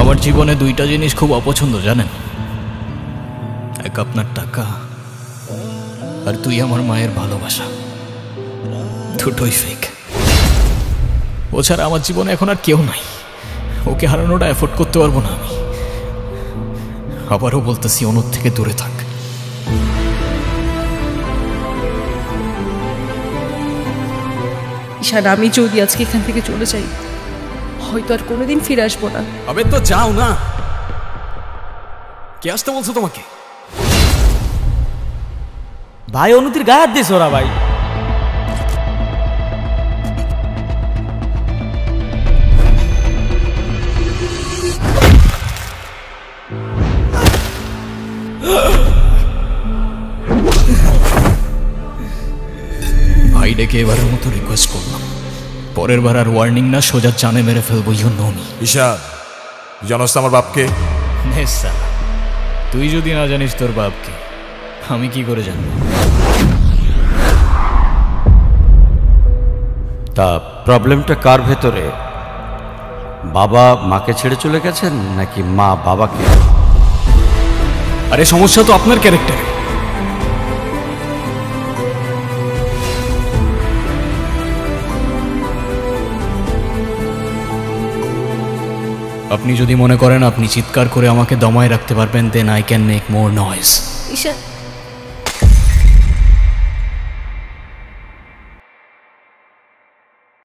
আমার জীবনে দুইটা জিনিস খুব অপছন্দ জানেন, এক আপনার টাকা আর তুই আমার মায়ের ভালোবাসা। দুটোই ফেক। ও ছাড়া আমার জীবনে এখন আর কেউ নাই। ওকে হারানোটা এফোর্ড করতে পারবো না আমি। আবারও বলতেছি, অনুর থেকে দূরে থাক। ঈশান, আমি যদি আজকে এখান থেকে চলে যাই, হয়তো আর কোনোদিন ফিরে আসবো না। আবে তো যাও না। কে আসতে বলছো তোমাকে? ভাই অনুতির গায়ে হাত দিস ওরা ভাই। ভাই ডেকে এবারের মতো রিকোয়েস্ট করলাম, পরের বার আর ওয়ার্নিং না, সোজা জানে মেরে ফেলবো। You know me. ঈশান, জানোস তো আমার বাপকে? তুই যদি না জানিস তোর বাপকে, আমি কি করে জানবো? তা প্রবলেমটা কার ভেতরে? বাবা মাকে ছেড়ে চলে গেছেন নাকি মা বাবাকে? আরে সমস্যা তো আপনার ক্যারেক্টারে। আপনি যদি মনে করেন আপনি চিৎকার করে আমাকে দমায় রাখতে পারবেন, then I can make more noise. Ishan,